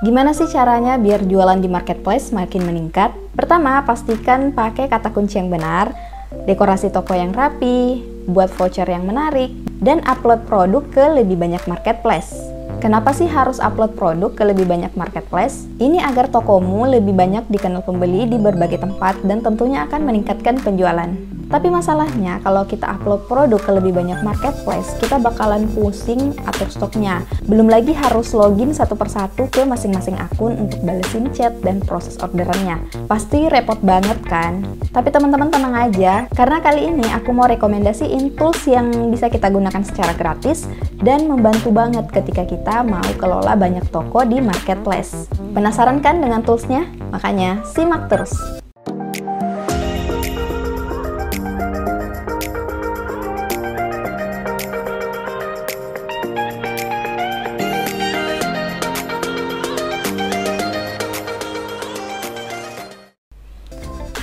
Gimana sih caranya biar jualan di marketplace makin meningkat? Pertama, pastikan pakai kata kunci yang benar, dekorasi toko yang rapi, buat voucher yang menarik, dan upload produk ke lebih banyak marketplace. Kenapa sih harus upload produk ke lebih banyak marketplace? Ini agar tokomu lebih banyak dikenal pembeli di berbagai tempat dan tentunya akan meningkatkan penjualan. Tapi masalahnya kalau kita upload produk ke lebih banyak marketplace, kita bakalan pusing atur stoknya. Belum lagi harus login satu persatu ke masing-masing akun untuk balesin chat dan proses orderannya. Pasti repot banget kan? Tapi teman-teman tenang aja, karena kali ini aku mau rekomendasiin tools yang bisa kita gunakan secara gratis dan membantu banget ketika kita mau kelola banyak toko di marketplace. Penasaran kan dengan toolsnya? Makanya simak terus.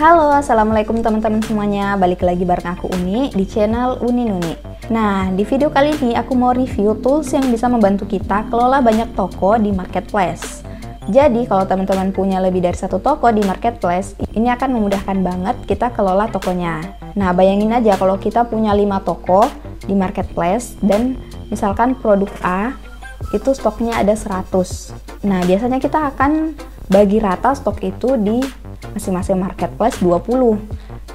Halo, assalamualaikum teman-teman semuanya. Balik lagi bareng aku Uni di channel Uni Nuni. Nah, di video kali ini aku mau review tools yang bisa membantu kita kelola banyak toko di marketplace. Jadi, kalau teman-teman punya lebih dari satu toko di marketplace, ini akan memudahkan banget kita kelola tokonya. Nah, bayangin aja kalau kita punya 5 toko di marketplace dan misalkan produk A itu stoknya ada 100. Nah, biasanya kita akan bagi rata stok itu di masing-masing marketplace 20.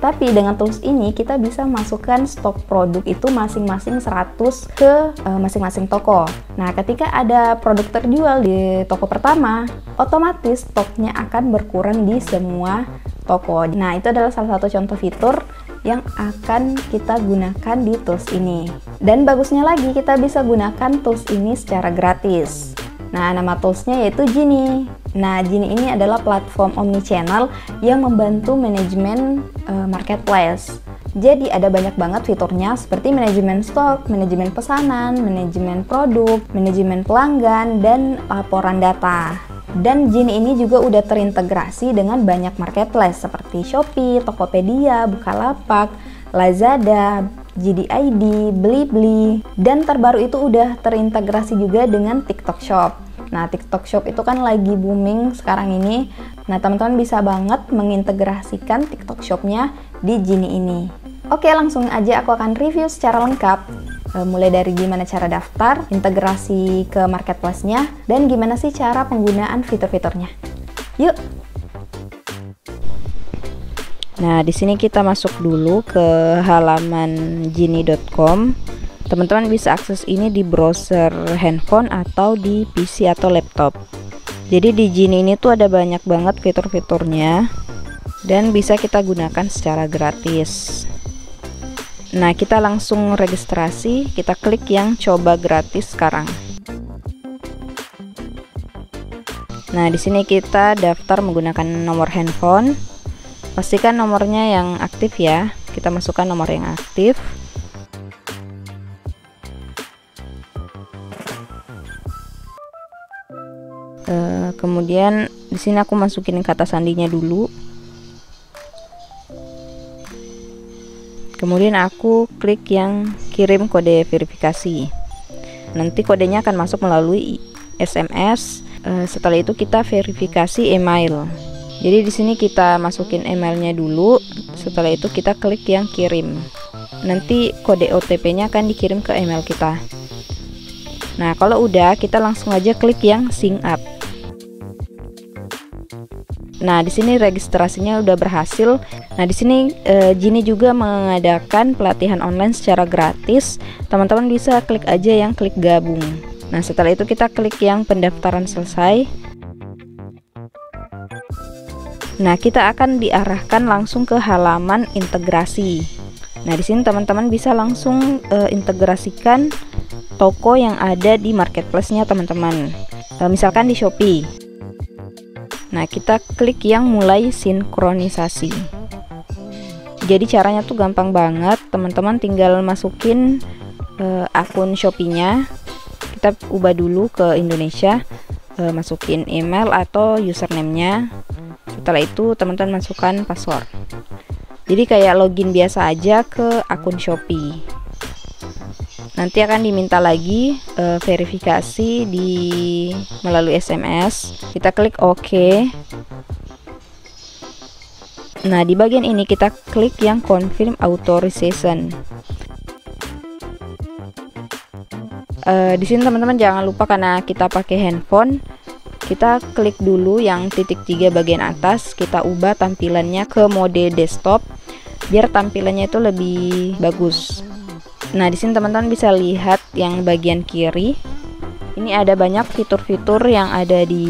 Tapi dengan tools ini kita bisa masukkan stok produk itu masing-masing 100 ke masing-masing toko. Nah, ketika ada produk terjual di toko pertama, otomatis stoknya akan berkurang di semua toko. Nah, itu adalah salah satu contoh fitur yang akan kita gunakan di tools ini. Dan bagusnya lagi, kita bisa gunakan tools ini secara gratis. Nah, nama toolsnya yaitu Genie. Nah, Genie ini adalah platform omnichannel yang membantu manajemen marketplace. Jadi ada banyak banget fiturnya seperti manajemen stok, manajemen pesanan, manajemen produk, manajemen pelanggan, dan laporan data. Dan Genie ini juga udah terintegrasi dengan banyak marketplace seperti Shopee, Tokopedia, Bukalapak, Lazada, JD.ID, Blibli, dan terbaru itu udah terintegrasi juga dengan TikTok Shop. Nah, TikTok Shop itu kan lagi booming sekarang ini. Nah, teman-teman bisa banget mengintegrasikan TikTok Shop-nya di Genie ini. Oke, langsung aja aku akan review secara lengkap. Mulai dari gimana cara daftar, integrasi ke marketplace-nya, dan gimana sih cara penggunaan fitur-fiturnya. Yuk! Nah, di sini kita masuk dulu ke halaman genie.com. Teman-teman bisa akses ini di browser handphone atau di PC atau laptop. Jadi di Genie ini tuh ada banyak banget fitur-fiturnya dan bisa kita gunakan secara gratis. Nah, kita langsung registrasi, kita klik yang coba gratis sekarang. Nah, di sini kita daftar menggunakan nomor handphone. Pastikan nomornya yang aktif ya. Kita masukkan nomor yang aktif. Kemudian di sini aku masukin kata sandinya dulu. Kemudian aku klik yang kirim kode verifikasi. Nanti kodenya akan masuk melalui SMS. Setelah itu kita verifikasi email. Jadi di sini kita masukin emailnya dulu. Setelah itu kita klik yang kirim. Nanti kode OTP-nya akan dikirim ke email kita. Nah, kalau udah, kita langsung aja klik yang sign up. Nah, di sini registrasinya udah berhasil. Nah, di sini Genie juga mengadakan pelatihan online secara gratis. Teman-teman bisa klik aja yang klik gabung. Nah, setelah itu kita klik yang pendaftaran selesai. Nah, kita akan diarahkan langsung ke halaman integrasi. Nah, di sini teman-teman bisa langsung integrasikan toko yang ada di marketplace-nya teman-teman. Misalkan di Shopee. Nah, kita klik yang mulai sinkronisasi. Jadi caranya tuh gampang banget, teman-teman tinggal masukin akun Shopee-nya. Kita ubah dulu ke Indonesia, masukin email atau username-nya. Setelah itu teman-teman masukkan password. Jadi kayak login biasa aja ke akun Shopee. Nanti akan diminta lagi verifikasi melalui SMS. Kita klik OK. Nah, di bagian ini kita klik yang confirm authorization. Di sini teman-teman jangan lupa, karena kita pakai handphone, kita klik dulu yang titik 3 bagian atas, kita ubah tampilannya ke mode desktop biar tampilannya itu lebih bagus. Nah, di sini teman-teman bisa lihat yang bagian kiri. Ini ada banyak fitur-fitur yang ada di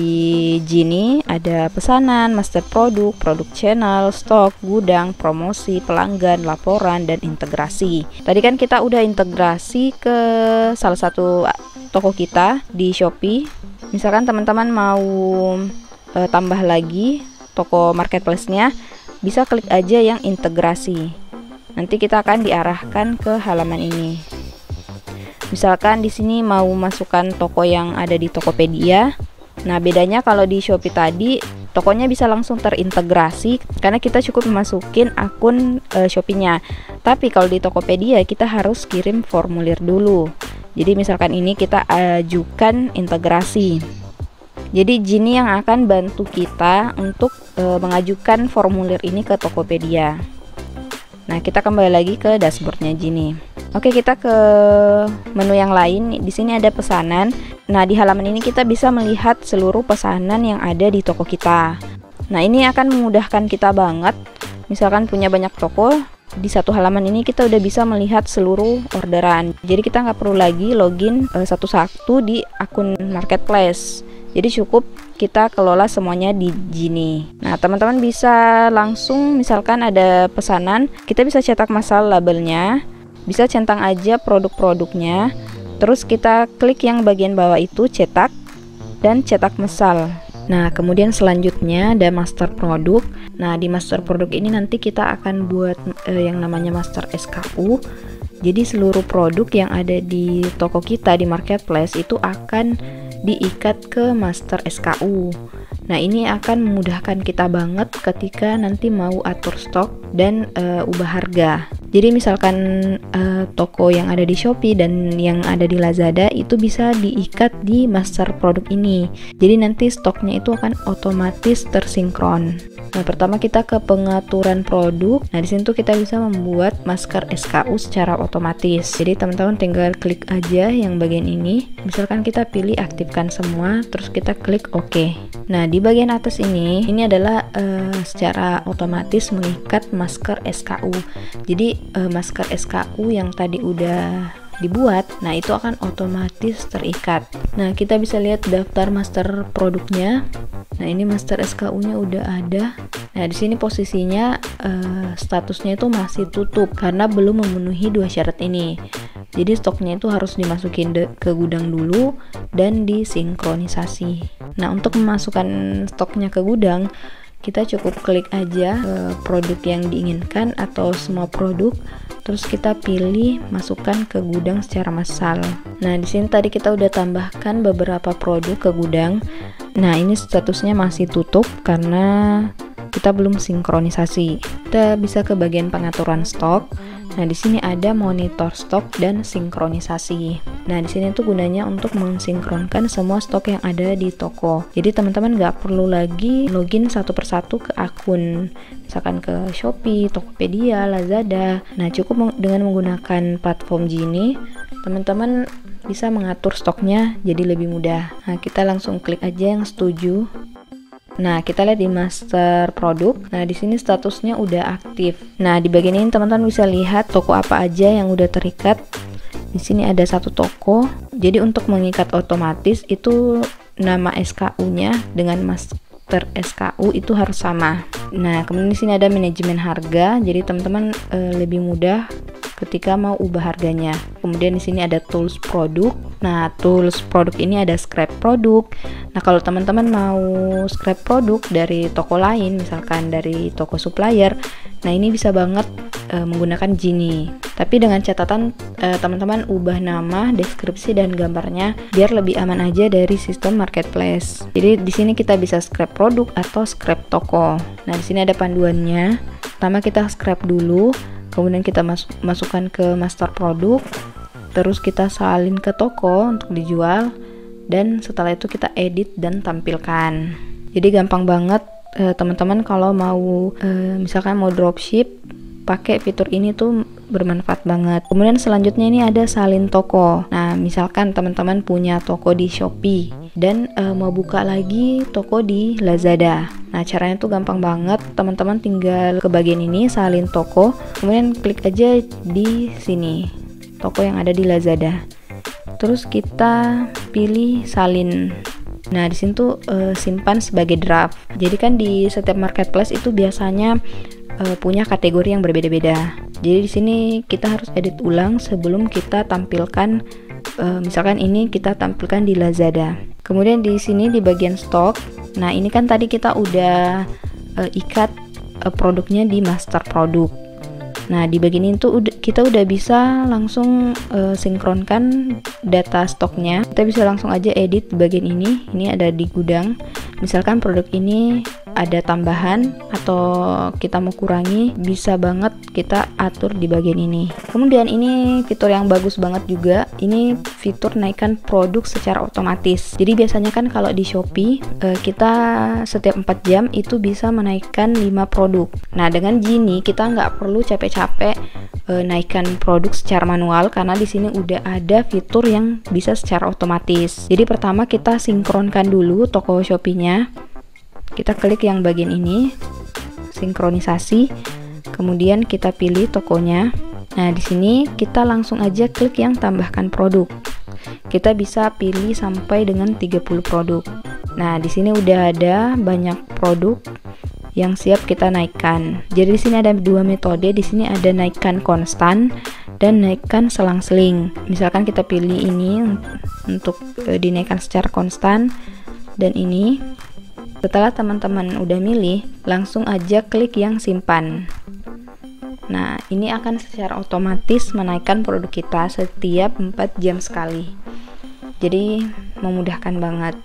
Genie, ada pesanan, master produk, produk channel, stok, gudang, promosi, pelanggan, laporan, dan integrasi. Tadi kan kita udah integrasi ke salah satu toko kita di Shopee. Misalkan teman-teman mau tambah lagi toko marketplace-nya, bisa klik aja yang integrasi. Nanti kita akan diarahkan ke halaman ini. Misalkan di sini mau masukkan toko yang ada di Tokopedia. Nah, bedanya kalau di Shopee tadi tokonya bisa langsung terintegrasi karena kita cukup masukin akun Shopee-nya. Tapi kalau di Tokopedia kita harus kirim formulir dulu. Jadi misalkan ini kita ajukan integrasi. Jadi Genie yang akan bantu kita untuk mengajukan formulir ini ke Tokopedia. Nah, kita kembali lagi ke dashboardnya Genie. Oke, kita ke menu yang lain. Di sini ada pesanan. Nah, di halaman ini kita bisa melihat seluruh pesanan yang ada di toko kita. Nah, ini akan memudahkan kita banget. Misalkan punya banyak toko, di satu halaman ini kita udah bisa melihat seluruh orderan. Jadi kita nggak perlu lagi login satu-satu di akun marketplace. Jadi cukup kita kelola semuanya di Genie. Nah, teman-teman bisa langsung, misalkan ada pesanan, kita bisa cetak massal labelnya. Bisa centang aja produk-produknya, terus kita klik yang bagian bawah itu cetak dan cetak massal. Nah, kemudian selanjutnya ada master produk. Nah, di master produk ini nanti kita akan buat yang namanya master SKU. Jadi seluruh produk yang ada di toko kita di marketplace itu akan diikat ke master SKU. Nah, ini akan memudahkan kita banget ketika nanti mau atur stok dan ubah harga. Jadi misalkan toko yang ada di Shopee dan yang ada di Lazada itu bisa diikat di master produk ini. Jadi nanti stoknya itu akan otomatis tersinkron. Nah, pertama kita ke pengaturan produk. Nah, di sini tuh kita bisa membuat masker SKU secara otomatis. Jadi teman-teman tinggal klik aja yang bagian ini. Misalkan kita pilih aktifkan semua, terus kita klik OK. Nah, di bagian atas ini adalah secara otomatis mengikat masker SKU. Jadi masker SKU yang tadi udah dibuat, nah itu akan otomatis terikat. Nah, kita bisa lihat daftar master produknya. Nah, ini master SKU-nya udah ada. Nah, di sini posisinya statusnya itu masih tutup karena belum memenuhi 2 syarat ini. Jadi stoknya itu harus dimasukin ke gudang dulu dan disinkronisasi. Nah, untuk memasukkan stoknya ke gudang, kita cukup klik aja produk yang diinginkan atau semua produk, terus kita pilih masukkan ke gudang secara massal. Nah, di sini tadi kita udah tambahkan beberapa produk ke gudang. Nah, ini statusnya masih tutup karena kita belum sinkronisasi. Kita bisa ke bagian pengaturan stok. Nah, di sini ada monitor stok dan sinkronisasi. Nah, di sini tuh gunanya untuk mensinkronkan semua stok yang ada di toko. Jadi teman-teman nggak perlu lagi login satu persatu ke akun, misalkan ke Shopee, Tokopedia, Lazada. Nah, cukup dengan menggunakan platform Genie, teman-teman bisa mengatur stoknya jadi lebih mudah. Nah, kita langsung klik aja yang setuju. Nah, kita lihat di master produk. Nah, di sini statusnya udah aktif. Nah, di bagian ini teman-teman bisa lihat toko apa aja yang udah terikat. Di sini ada 1 toko. Jadi untuk mengikat otomatis itu nama SKU-nya dengan master SKU itu harus sama. Nah, kemudian di sini ada manajemen harga. Jadi teman-teman lebih mudah ketika mau ubah harganya. Kemudian di sini ada tools produk. Nah, tools produk ini ada scrap produk. Nah, kalau teman-teman mau scrap produk dari toko lain, misalkan dari toko supplier, nah ini bisa banget menggunakan Genie. Tapi dengan catatan teman-teman ubah nama, deskripsi dan gambarnya biar lebih aman aja dari sistem marketplace. Jadi di sini kita bisa scrap produk atau scrap toko. Nah, di sini ada panduannya. Pertama kita scrap dulu. Kemudian kita masukkan ke master produk. terus kita salin ke toko untuk dijual, dan setelah itu kita edit dan tampilkan. Jadi gampang banget teman-teman kalau mau misalkan mau dropship, pakai fitur ini tuh bermanfaat banget. Kemudian selanjutnya ini ada salin toko. Nah, misalkan teman-teman punya toko di Shopee dan mau buka lagi toko di Lazada. Nah, caranya tuh gampang banget. Teman-teman tinggal ke bagian ini salin toko, kemudian klik aja di sini toko yang ada di Lazada. Terus kita pilih salin. Nah, di sini tuh simpan sebagai draft. Jadi kan di setiap marketplace itu biasanya punya kategori yang berbeda-beda. Jadi di sini kita harus edit ulang sebelum kita tampilkan. Misalkan ini kita tampilkan di Lazada. Kemudian di sini di bagian stok. Nah, ini kan tadi kita udah ikat produknya di master produk. Nah, di bagian ini tuh kita udah bisa langsung sinkronkan data stoknya. Kita bisa langsung aja edit di bagian ini. Ini ada di gudang. Misalkan produk ini ada tambahan atau kita mau kurangi, bisa banget kita atur di bagian ini. Kemudian ini fitur yang bagus banget juga. Ini fitur naikkan produk secara otomatis. Jadi biasanya kan kalau di Shopee kita setiap 4 jam itu bisa menaikkan 5 produk. Nah, dengan Gini kita nggak perlu capek-capek naikkan produk secara manual, karena di sini udah ada fitur yang bisa secara otomatis. Jadi pertama kita sinkronkan dulu toko Shopee-nya. Kita klik yang bagian ini, sinkronisasi. Kemudian kita pilih tokonya. Nah, di sini kita langsung aja klik yang tambahkan produk. Kita bisa pilih sampai dengan 30 produk. Nah, di sini udah ada banyak produk yang siap kita naikkan. Jadi di sini ada dua metode. Di sini ada naikkan konstan dan naikkan selang-seling. Misalkan kita pilih ini untuk dinaikkan secara konstan, dan ini. Setelah teman-teman udah milih, langsung aja klik yang simpan. Nah, ini akan secara otomatis menaikkan produk kita setiap 4 jam sekali. Jadi memudahkan banget.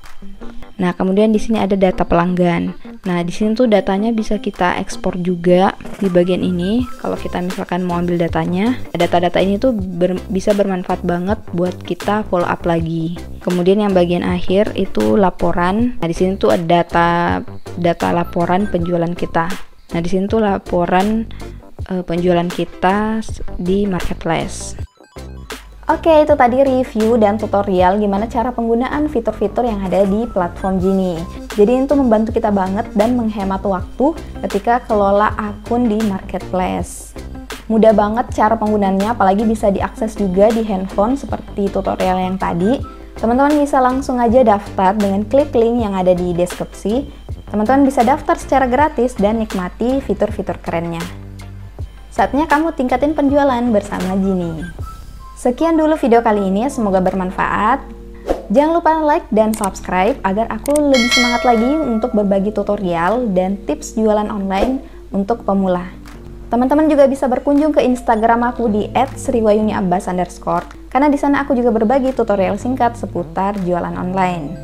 Nah, kemudian di sini ada data pelanggan. Nah, di sini tuh datanya bisa kita ekspor juga di bagian ini. Kalau kita misalkan mau ambil datanya, data-data ini tuh bisa bermanfaat banget buat kita follow up lagi. Kemudian yang bagian akhir itu laporan. Nah, di sini tuh ada data laporan penjualan kita. Nah, di sini tuh laporan penjualan kita di marketplace. Oke, itu tadi review dan tutorial gimana cara penggunaan fitur-fitur yang ada di platform Gini. Jadi itu membantu kita banget dan menghemat waktu ketika kelola akun di marketplace. Mudah banget cara penggunaannya, apalagi bisa diakses juga di handphone seperti tutorial yang tadi. Teman-teman bisa langsung aja daftar dengan klik link yang ada di deskripsi. Teman-teman bisa daftar secara gratis dan nikmati fitur-fitur kerennya. Saatnya kamu tingkatin penjualan bersama Gini. Sekian dulu video kali ini, semoga bermanfaat. Jangan lupa like dan subscribe agar aku lebih semangat lagi untuk berbagi tutorial dan tips jualan online untuk pemula. Teman-teman juga bisa berkunjung ke Instagram aku di @sriwayuniabbas_, karena di sana aku juga berbagi tutorial singkat seputar jualan online.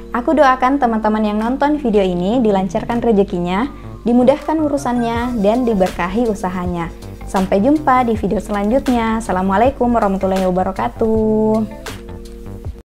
Aku doakan teman-teman yang nonton video ini dilancarkan rezekinya, dimudahkan urusannya, dan diberkahi usahanya. Sampai jumpa di video selanjutnya. Assalamualaikum warahmatullahi wabarakatuh.